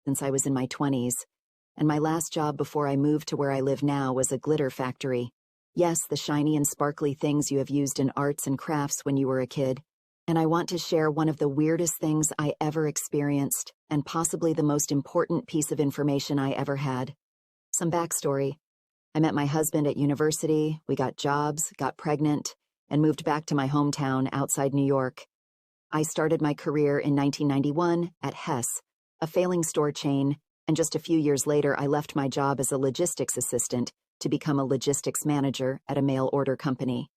since I was in my 20s, and my last job before I moved to where I live now was a glitter factory. Yes, the shiny and sparkly things you have used in arts and crafts when you were a kid. And I want to share one of the weirdest things I ever experienced, and possibly the most important piece of information I ever had. Some backstory. I met my husband at university, we got jobs, got pregnant, and moved back to my hometown outside New York. I started my career in 1991 at Hess, a failing store chain, and just a few years later I left my job as a logistics assistant to become a logistics manager at a mail order company.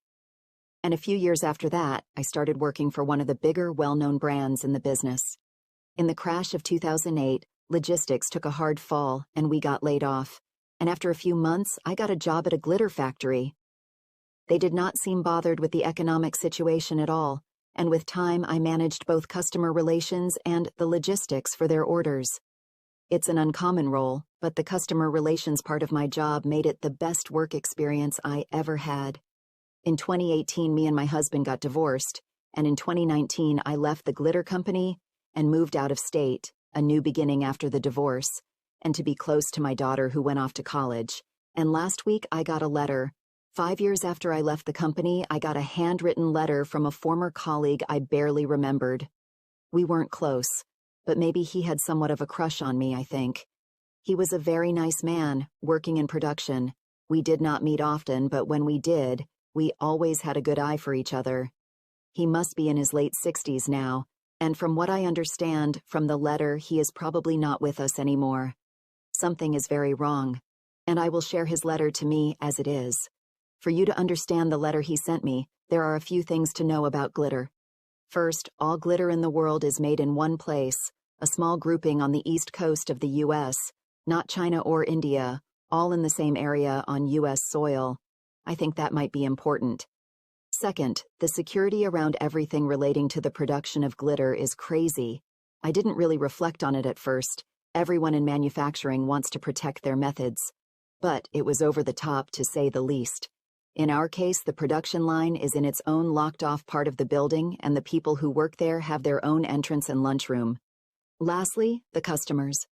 And a few years after that, I started working for one of the bigger, well-known brands in the business. In the crash of 2008, logistics took a hard fall, and we got laid off. And after a few months, I got a job at a glitter factory. They did not seem bothered with the economic situation at all, and with time, I managed both customer relations and the logistics for their orders. It's an uncommon role, but the customer relations part of my job made it the best work experience I ever had. In 2018, me and my husband got divorced, and in 2019, I left the glitter company and moved out of state, a new beginning after the divorce, and to be close to my daughter who went off to college. And last week, I got a letter. 5 years after I left the company, I got a handwritten letter from a former colleague I barely remembered. We weren't close, but maybe he had somewhat of a crush on me, I think. He was a very nice man, working in production. We did not meet often, but when we did, we always had a good eye for each other. He must be in his late 60s now, and from what I understand from the letter, he is probably not with us anymore. Something is very wrong, and I will share his letter to me as it is. For you to understand the letter he sent me, there are a few things to know about glitter. First, all glitter in the world is made in one place, a small grouping on the east coast of the U.S., not China or India, all in the same area on U.S. soil. I think that might be important. Second, the security around everything relating to the production of glitter is crazy. I didn't really reflect on it at first. Everyone in manufacturing wants to protect their methods. But it was over the top, to say the least. In our case, the production line is in its own locked-off part of the building, and the people who work there have their own entrance and lunchroom. Lastly, the customers.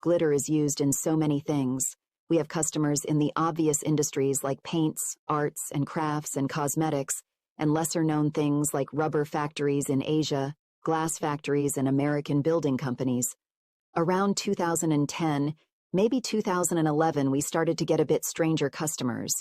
Glitter is used in so many things. We have customers in the obvious industries like paints, arts and crafts and cosmetics, and lesser-known things like rubber factories in Asia, glass factories and American building companies. Around 2010, maybe 2011, we started to get a bit stranger customers.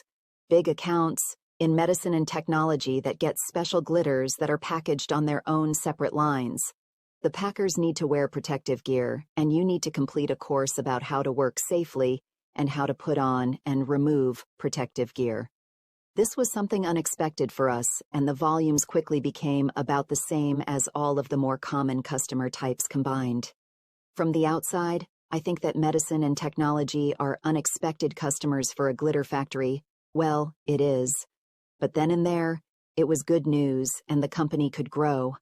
Big accounts in medicine and technology that get special glitters that are packaged on their own separate lines. The packers need to wear protective gear, and you need to complete a course about how to work safely and how to put on and remove protective gear. This was something unexpected for us, and the volumes quickly became about the same as all of the more common customer types combined. From the outside, I think that medicine and technology are unexpected customers for a glitter factory. Well, it is. But then and there, it was good news, and the company could grow.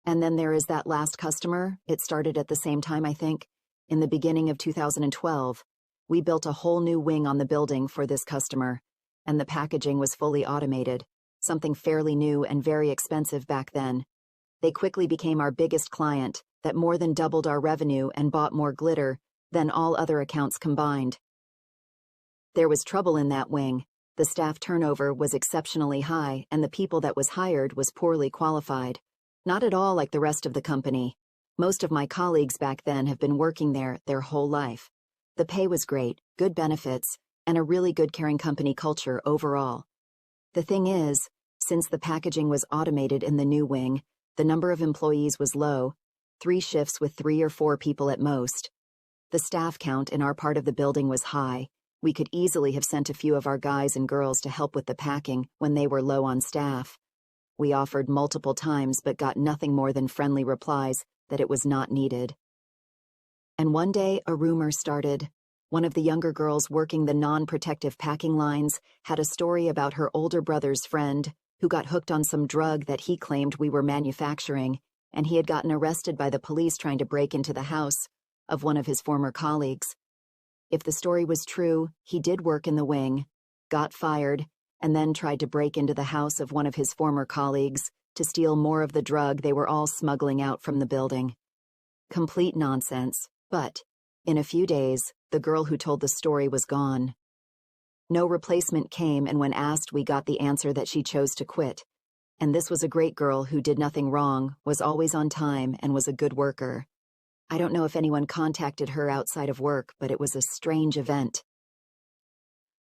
And then there is that last customer. It started at the same time, I think, in the beginning of 2012. We built a whole new wing on the building for this customer, and the packaging was fully automated, something fairly new and very expensive back then. They quickly became our biggest client, that more than doubled our revenue and bought more glitter than all other accounts combined. There was trouble in that wing. The staff turnover was exceptionally high, and the people that was hired was poorly qualified. Not at all like the rest of the company. Most of my colleagues back then have been working there their whole life. The pay was great, good benefits, and a really good caring company culture overall. The thing is, since the packaging was automated in the new wing, the number of employees was low, 3 shifts with 3 or 4 people at most. The staff count in our part of the building was high. We could easily have sent a few of our guys and girls to help with the packing when they were low on staff. We offered multiple times but got nothing more than friendly replies that it was not needed. And one day, a rumor started. One of the younger girls working the non-protective packing lines had a story about her older brother's friend who got hooked on some drug that he claimed we were manufacturing, and he had gotten arrested by the police trying to break into the house of one of his former colleagues. If the story was true, he did work in the wing, got fired, and then tried to break into the house of one of his former colleagues to steal more of the drug they were all smuggling out from the building. Complete nonsense, but In a few days, the girl who told the story was gone. No replacement came, and when asked, we got the answer that she chose to quit. And this was a great girl who did nothing wrong, was always on time, and was a good worker. I don't know if anyone contacted her outside of work, but it was a strange event.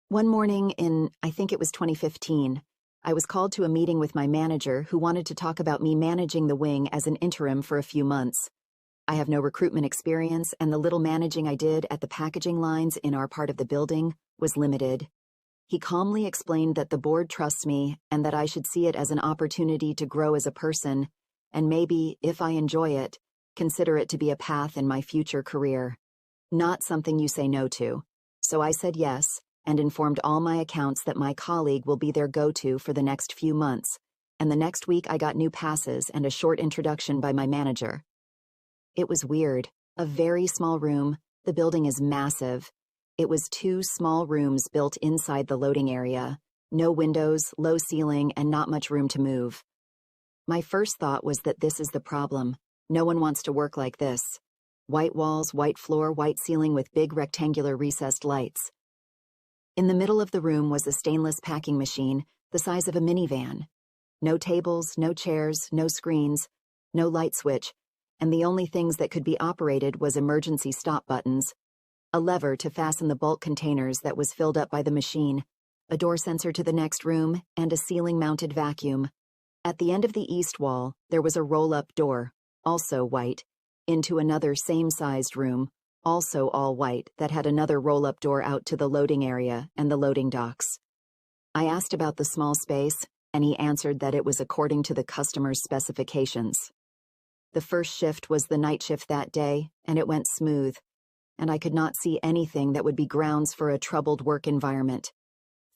One morning in, I think it was 2015, I was called to a meeting with my manager who wanted to talk about me managing the wing as an interim for a few months. I have no recruitment experience, and the little managing I did at the packaging lines in our part of the building was limited. He calmly explained that the board trusts me and that I should see it as an opportunity to grow as a person, and maybe, if I enjoy it, consider it to be a path in my future career. Not something you say no to. So I said yes, and informed all my accounts that my colleague will be their go-to for the next few months, and the next week I got new passes and a short introduction by my manager. It was weird. A very small room. The building is massive. It was 2 small rooms built inside the loading area. No windows, low ceiling, and not much room to move. My first thought was that this is the problem. No one wants to work like this. White walls, white floor, white ceiling with big rectangular recessed lights. In the middle of the room was a stainless packing machine the size of a minivan. No tables, no chairs, no screens, no light switch, and the only things that could be operated was emergency stop buttons, a lever to fasten the bulk containers that was filled up by the machine, a door sensor to the next room, and a ceiling-mounted vacuum. At the end of the east wall, there was a roll-up door, also white, into another same-sized room, also all white, that had another roll-up door out to the loading area and the loading docks. I asked about the small space, and he answered that it was according to the customer's specifications. The first shift was the night shift that day, and it went smooth, and I could not see anything that would be grounds for a troubled work environment.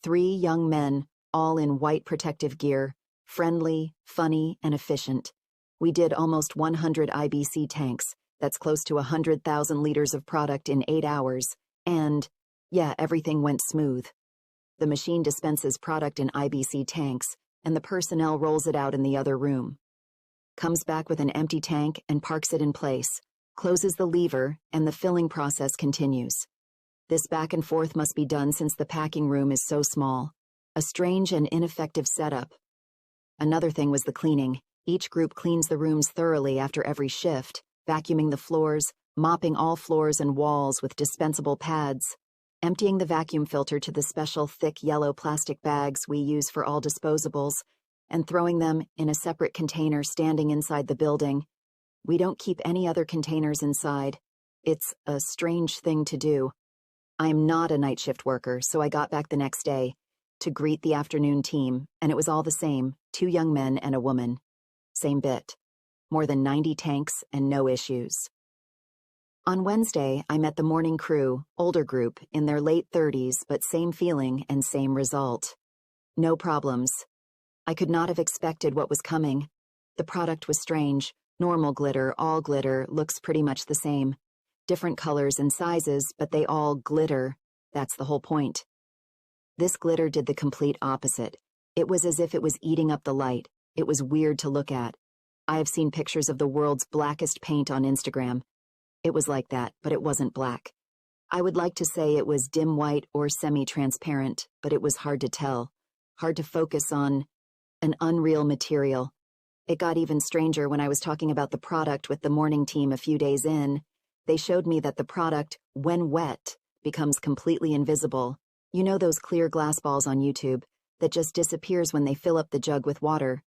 3 young men, all in white protective gear, friendly, funny, and efficient. We did almost 100 IBC tanks, that's close to 100,000 liters of product in 8 hours, and, yeah, everything went smooth. The machine dispenses product in IBC tanks, and the personnel rolls it out in the other room. Comes back with an empty tank and parks it in place, closes the lever, and the filling process continues. This back and forth must be done since the packing room is so small. A strange and ineffective setup. Another thing was the cleaning. Each group cleans the rooms thoroughly after every shift, vacuuming the floors, mopping all floors and walls with dispensable pads, emptying the vacuum filter to the special thick yellow plastic bags we use for all disposables, and throwing them in a separate container standing inside the building. We don't keep any other containers inside. It's a strange thing to do. I'm not a night shift worker, so I got back the next day to greet the afternoon team, and it was all the same, 2 young men and a woman. Same bit. More than 90 tanks and no issues. On Wednesday, I met the morning crew, older group, in their late 30s, but same feeling and same result. No problems. I could not have expected what was coming. The product was strange. Normal glitter, all glitter, looks pretty much the same. Different colors and sizes, but they all glitter. That's the whole point. This glitter did the complete opposite. It was as if it was eating up the light. It was weird to look at. I have seen pictures of the world's blackest paint on Instagram. It was like that, but it wasn't black. I would like to say it was dim white or semi-transparent, but it was hard to tell. Hard to focus on an unreal material. It got even stranger when I was talking about the product with the morning team a few days in. They showed me that the product, when wet, becomes completely invisible. You know those clear glass balls on YouTube that just disappears when they fill up the jug with water?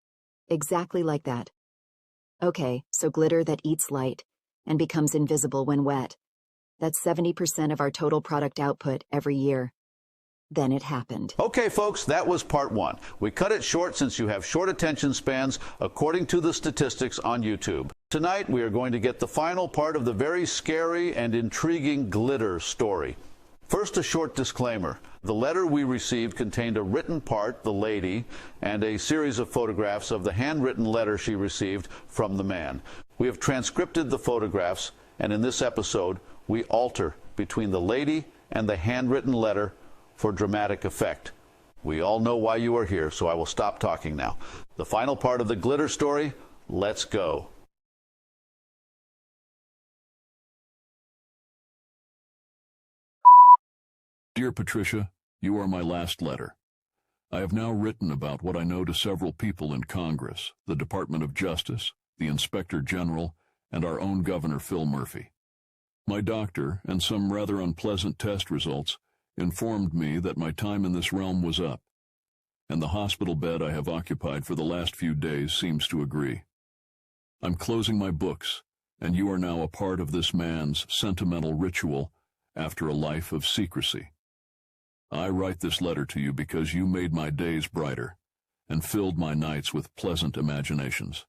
Exactly like that. Okay, so glitter that eats light and becomes invisible when wet. That's 70% of our total product output every year. Then it happened. Okay, folks, that was part 1. We cut it short since you have short attention spans, according to the statistics on YouTube. Tonight, we are going to get the final part of the very scary and intriguing glitter story. First, a short disclaimer. The letter we received contained a written part, the lady, and a series of photographs of the handwritten letter she received from the man. We have transcribed the photographs, and in this episode, we alter between the lady and the handwritten letter for dramatic effect. We all know why you are here, so I will stop talking now. The final part of the glitter story, let's go. Dear Patricia, you are my last letter. I have now written about what I know to several people in Congress, the Department of Justice, the Inspector General, and our own Governor Phil Murphy. My doctor and some rather unpleasant test results informed me that my time in this realm was up, and the hospital bed I have occupied for the last few days seems to agree. I'm closing my books, and you are now a part of this man's sentimental ritual after a life of secrecy. I write this letter to you because you made my days brighter and filled my nights with pleasant imaginations.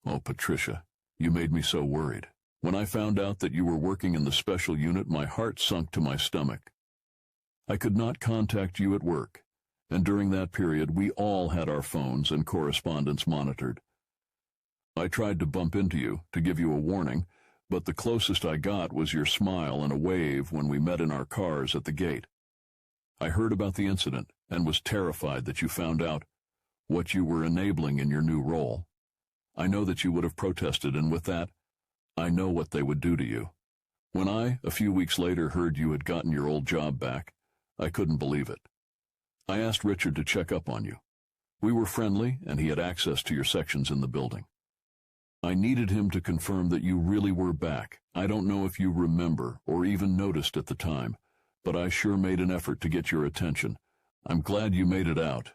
Oh, Patricia, you made me so worried. When I found out that you were working in the special unit, my heart sunk to my stomach. I could not contact you at work, and during that period we all had our phones and correspondence monitored. I tried to bump into you to give you a warning, but the closest I got was your smile and a wave when we met in our cars at the gate. I heard about the incident and was terrified that you found out what you were enabling in your new role. I know that you would have protested, and with that, I know what they would do to you. When I, a few weeks later, heard you had gotten your old job back, I couldn't believe it. I asked Richard to check up on you. We were friendly, and he had access to your sections in the building. I needed him to confirm that you really were back. I don't know if you remember or even noticed at the time, but I sure made an effort to get your attention. I'm glad you made it out.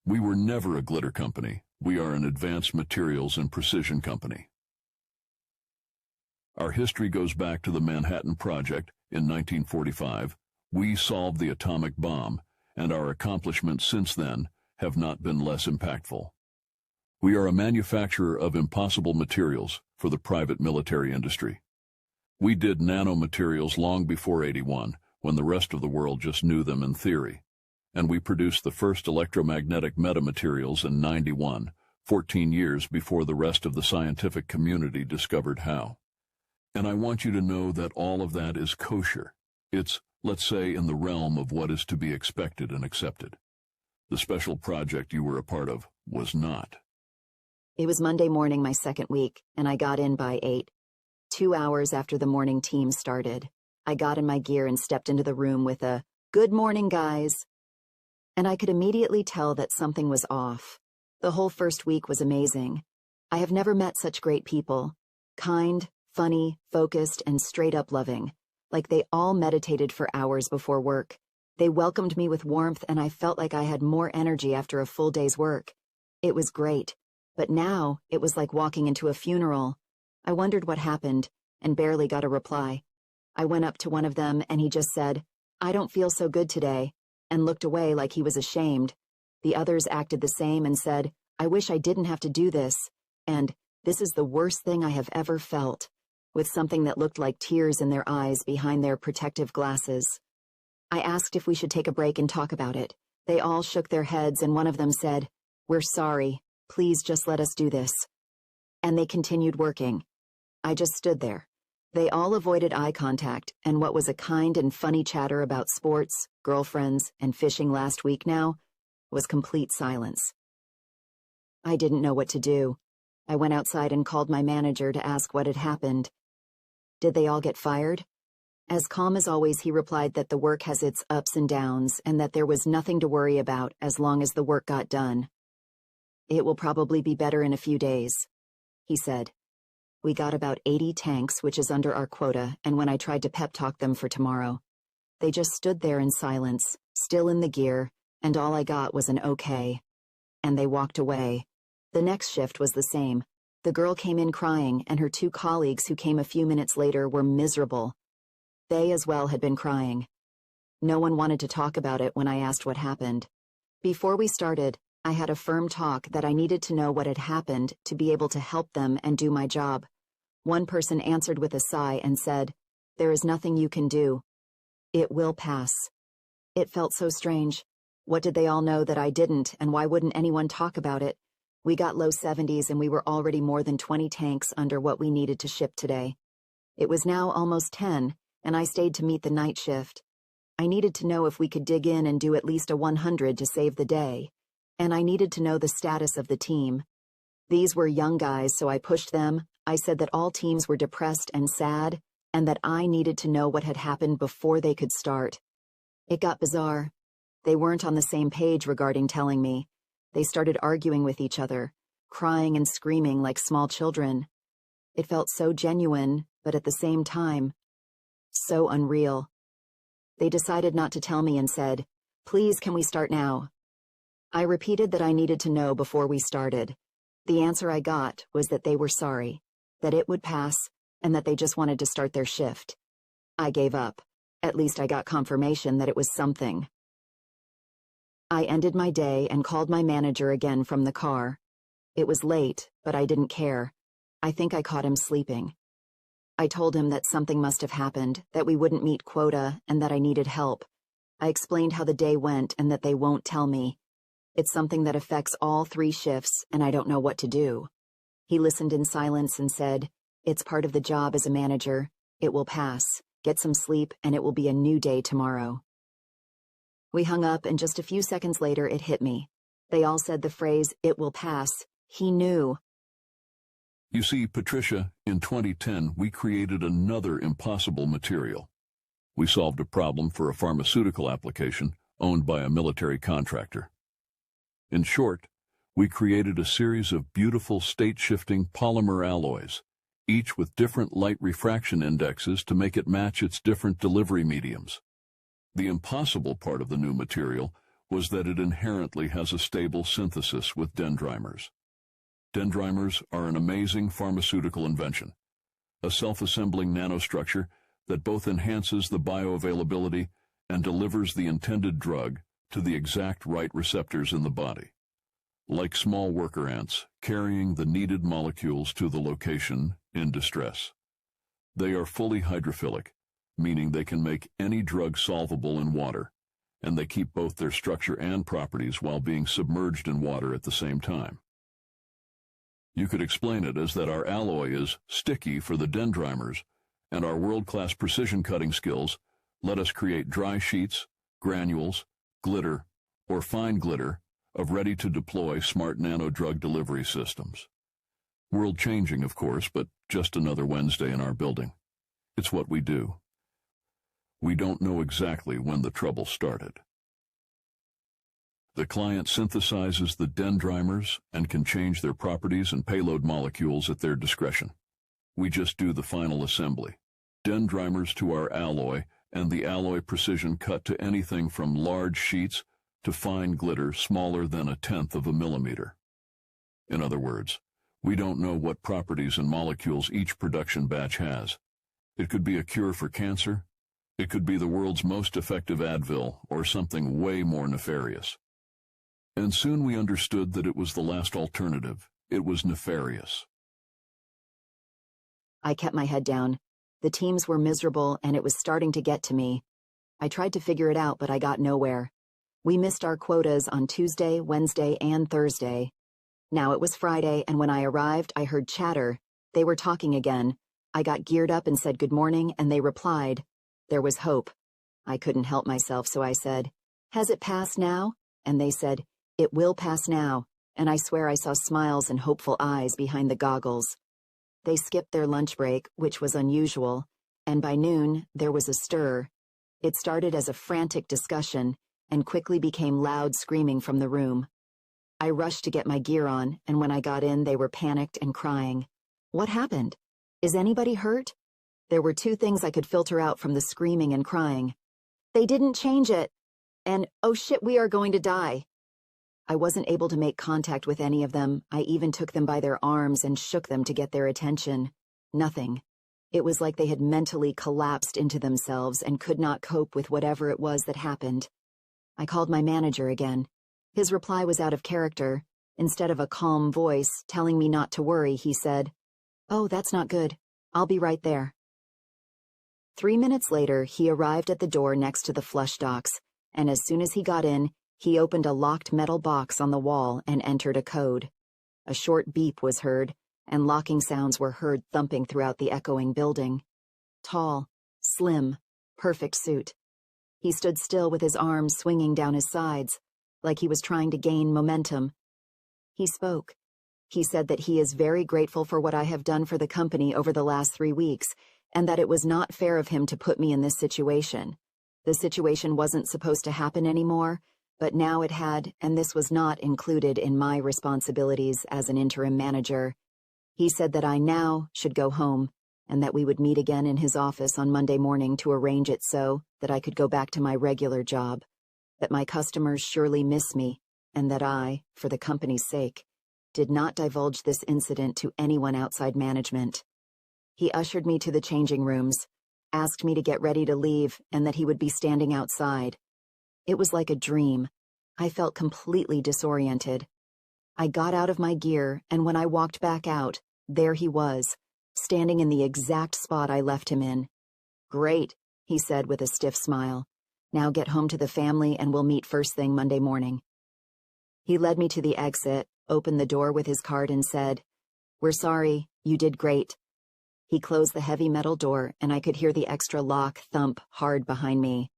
We were never a glitter company. We are an advanced materials and precision company. Our history goes back to the Manhattan Project in 1945. We solved the atomic bomb, and our accomplishments since then have not been less impactful. We are a manufacturer of impossible materials for the private military industry. We did nanomaterials long before '81, when the rest of the world just knew them in theory, and we produced the first electromagnetic metamaterials in '91, 14 years before the rest of the scientific community discovered how. And I want you to know that all of that is kosher. It's, let's say, in the realm of what is to be expected and accepted. The special project you were a part of was not. It was Monday morning, my second week, and I got in by 8. 2 hours after the morning team started, I got in my gear and stepped into the room with a, "Good morning, guys." And I could immediately tell that something was off. The whole first week was amazing. I have never met such great people. Kind, funny, focused, and straight-up loving. Like they all meditated for hours before work. They welcomed me with warmth, and I felt like I had more energy after a full day's work. It was great. But now, it was like walking into a funeral. I wondered what happened, and barely got a reply. I went up to one of them, and he just said, "I don't feel so good today," and looked away like he was ashamed. The others acted the same and said, "I wish I didn't have to do this," and "This is the worst thing I have ever felt," with something that looked like tears in their eyes behind their protective glasses. I asked if we should take a break and talk about it. They all shook their heads, and one of them said, "We're sorry. Please just let us do this." And they continued working. I just stood there. They all avoided eye contact, and what was a kind and funny chatter about sports, girlfriends, and fishing last week now was complete silence. I didn't know what to do. I went outside and called my manager to ask what had happened. Did they all get fired? As calm as always, he replied that the work has its ups and downs, and that there was nothing to worry about as long as the work got done. "It will probably be better in a few days," he said. We got about 80 tanks, which is under our quota, and when I tried to pep talk them for tomorrow, they just stood there in silence, still in the gear, and all I got was an okay. And they walked away. The next shift was the same. The girl came in crying, and her 2 colleagues who came a few minutes later were miserable. They as well had been crying. No one wanted to talk about it when I asked what happened. Before we started, I had a firm talk that I needed to know what had happened to be able to help them and do my job. One person answered with a sigh and said, "There is nothing you can do. It will pass." It felt so strange. What did they all know that I didn't, and why wouldn't anyone talk about it? We got low 70s, and we were already more than 20 tanks under what we needed to ship today. It was now almost 10, and I stayed to meet the night shift. I needed to know if we could dig in and do at least a 100 to save the day. And I needed to know the status of the team. These were young guys, so I pushed them. I said that all teams were depressed and sad, and that I needed to know what had happened before they could start. It got bizarre. They weren't on the same page regarding telling me. They started arguing with each other, crying and screaming like small children. It felt so genuine, but at the same time, so unreal. They decided not to tell me and said, "Please, can we start now?" I repeated that I needed to know before we started. The answer I got was that they were sorry, that it would pass, and that they just wanted to start their shift. I gave up. At least I got confirmation that it was something. I ended my day and called my manager again from the car. It was late, but I didn't care. I think I caught him sleeping. I told him that something must have happened, that we wouldn't meet quota, and that I needed help. I explained how the day went and that they won't tell me. It's something that affects all 3 shifts, and I don't know what to do. He listened in silence and said, "It's part of the job as a manager. It will pass. Get some sleep, and it will be a new day tomorrow." We hung up, and just a few seconds later it hit me. They all said the phrase, "It will pass." He knew. You see, Patricia, in 2010, we created another impossible material. We solved a problem for a pharmaceutical application owned by a military contractor. In short, we created a series of beautiful state-shifting polymer alloys, each with different light refraction indexes to make it match its different delivery mediums. The impossible part of the new material was that it inherently has a stable synthesis with dendrimers. Dendrimers are an amazing pharmaceutical invention, a self-assembling nanostructure that both enhances the bioavailability and delivers the intended drug to the exact right receptors in the body. Like small worker ants, carrying the needed molecules to the location in distress. They are fully hydrophilic, meaning they can make any drug solvable in water, and they keep both their structure and properties while being submerged in water at the same time. You could explain it as that our alloy is sticky for the dendrimers, and our world-class precision cutting skills let us create dry sheets, granules, glitter, or fine glitter of ready-to-deploy smart nano drug delivery systems. World-changing, of course, but just another Wednesday in our building. It's what we do. We don't know exactly when the trouble started. The client synthesizes the dendrimers and can change their properties and payload molecules at their discretion. We just do the final assembly. Dendrimers to our alloy, and the alloy precision cut to anything from large sheets to fine glitter smaller than 1/10 of a millimeter. In other words, we don't know what properties and molecules each production batch has. It could be a cure for cancer. It could be the world's most effective Advil, or something way more nefarious. And soon we understood that it was the last alternative. It was nefarious. I kept my head down. The teams were miserable, and it was starting to get to me. I tried to figure it out, but I got nowhere. We missed our quotas on Tuesday, Wednesday, and Thursday. Now it was Friday, and when I arrived, I heard chatter. They were talking again. I got geared up and said good morning, and they replied. There was hope. I couldn't help myself, so I said, "Has it passed now?" And they said, "It will pass now," and I swear I saw smiles and hopeful eyes behind the goggles. They skipped their lunch break, which was unusual, and by noon, there was a stir. It started as a frantic discussion, and quickly became loud screaming from the room. I rushed to get my gear on, and when I got in, they were panicked and crying. What happened? Is anybody hurt? There were 2 things I could filter out from the screaming and crying. They didn't change it. And, oh shit, we are going to die. I wasn't able to make contact with any of them. I even took them by their arms and shook them to get their attention. Nothing. It was like they had mentally collapsed into themselves and could not cope with whatever it was that happened. I called my manager again. His reply was out of character. Instead of a calm voice telling me not to worry, he said, "Oh, that's not good. I'll be right there." 3 minutes later, he arrived at the door next to the flush docks, and as soon as he got in, he opened a locked metal box on the wall and entered a code. A short beep was heard, and locking sounds were heard thumping throughout the echoing building. Tall, slim, perfect suit. He stood still with his arms swinging down his sides, like he was trying to gain momentum. He spoke. He said that he is very grateful for what I have done for the company over the last 3 weeks, and that it was not fair of him to put me in this situation. The situation wasn't supposed to happen anymore, but now it had, and this was not included in my responsibilities as an interim manager. He said that I now should go home, and that we would meet again in his office on Monday morning to arrange it so that I could go back to my regular job, that my customers surely miss me, and that I, for the company's sake, did not divulge this incident to anyone outside management. He ushered me to the changing rooms, asked me to get ready to leave, and that he would be standing outside. It was like a dream. I felt completely disoriented. I got out of my gear, and when I walked back out, there he was, standing in the exact spot I left him in. "Great," he said with a stiff smile. "Now get home to the family and we'll meet first thing Monday morning." He led me to the exit, opened the door with his card and said, "We're sorry, you did great." He closed the heavy metal door and I could hear the extra lock thump hard behind me.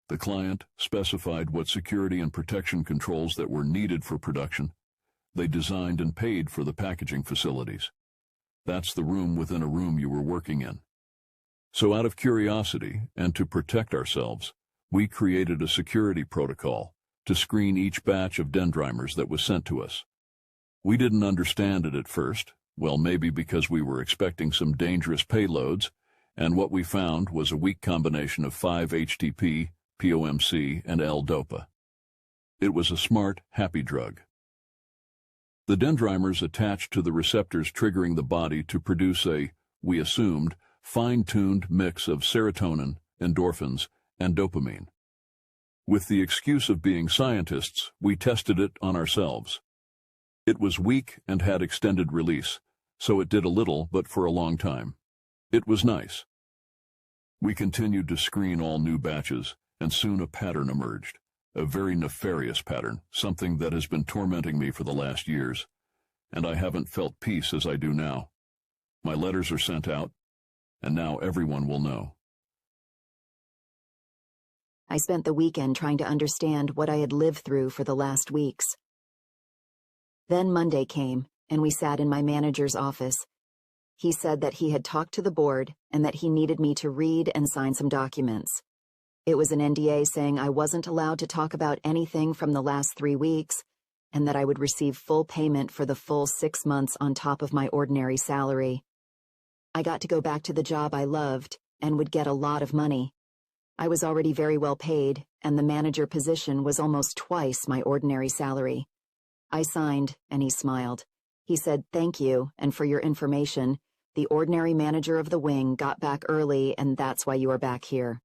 The client specified what security and protection controls that were needed for production. They designed and paid for the packaging facilities. That's the room within a room you were working in. So out of curiosity and to protect ourselves, we created a security protocol to screen each batch of dendrimers that was sent to us. We didn't understand it at first, well, maybe because we were expecting some dangerous payloads, and what we found was a weak combination of 5-HTP, POMC, and L-DOPA. It was a smart, happy drug. The dendrimers attached to the receptors triggering the body to produce a, we assumed, fine-tuned mix of serotonin, endorphins, and dopamine. With the excuse of being scientists, we tested it on ourselves. It was weak and had extended release, so it did a little but for a long time. It was nice. We continued to screen all new batches, and soon a pattern emerged, a very nefarious pattern, something that has been tormenting me for the last years, and I haven't felt peace as I do now. My letters are sent out, and now everyone will know. I spent the weekend trying to understand what I had lived through for the last weeks. Then Monday came, and we sat in my manager's office. He said that he had talked to the board and that he needed me to read and sign some documents. It was an NDA saying I wasn't allowed to talk about anything from the last 3 weeks, and that I would receive full payment for the full 6 months on top of my ordinary salary. I got to go back to the job I loved and would get a lot of money. I was already very well paid, and the manager position was almost twice my ordinary salary. I signed, and he smiled. He said, "Thank you, and for your information, the ordinary manager of the wing got back early, and that's why you are back here."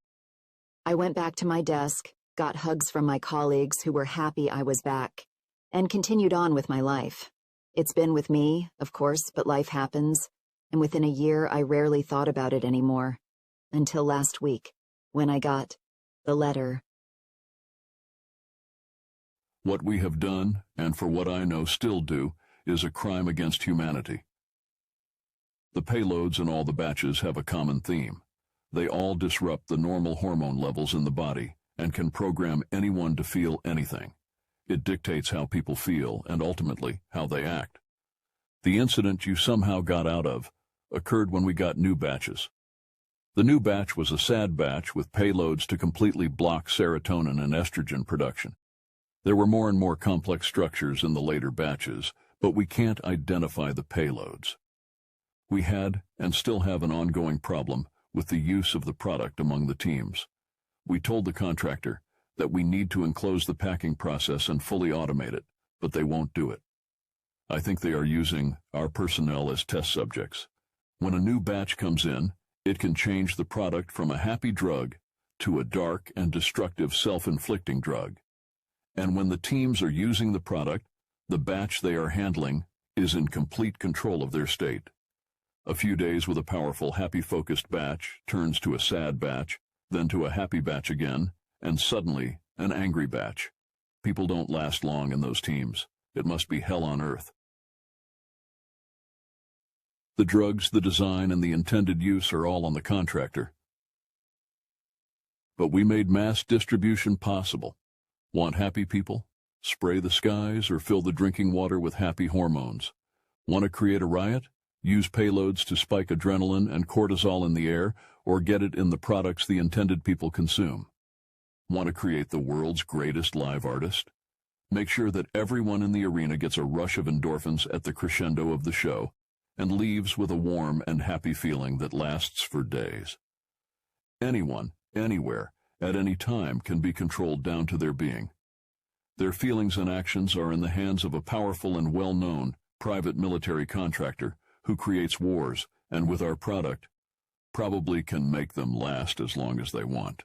I went back to my desk, got hugs from my colleagues who were happy I was back, and continued on with my life. It's been with me, of course, but life happens, and within a year I rarely thought about it anymore. Until last week, when I got the letter. What we have done, and for what I know still do, is a crime against humanity. The payloads in all the batches have a common theme. They all disrupt the normal hormone levels in the body and can program anyone to feel anything. It dictates how people feel and ultimately how they act. The incident you somehow got out of occurred when we got new batches. The new batch was a SAD batch with payloads to completely block serotonin and estrogen production. There were more and more complex structures in the later batches, but we can't identify the payloads. We had and still have an ongoing problem with the use of the product among the teams. We told the contractor that we need to enclose the packing process and fully automate it, but they won't do it. I think they are using our personnel as test subjects. When a new batch comes in, it can change the product from a happy drug to a dark and destructive self-inflicting drug. And when the teams are using the product, the batch they are handling is in complete control of their state. A few days with a powerful, happy-focused batch turns to a sad batch, then to a happy batch again, and suddenly an angry batch. People don't last long in those teams. It must be hell on earth. The drugs, the design, and the intended use are all on the contractor. But we made mass distribution possible. Want happy people? Spray the skies or fill the drinking water with happy hormones. Want to create a riot? Use payloads to spike adrenaline and cortisol in the air, or get it in the products the intended people consume. Want to create the world's greatest live artist? Make sure that everyone in the arena gets a rush of endorphins at the crescendo of the show and leaves with a warm and happy feeling that lasts for days. Anyone, anywhere, at any time can be controlled down to their being. Their feelings and actions are in the hands of a powerful and well-known private military contractor who creates wars and with our product probably can make them last as long as they want.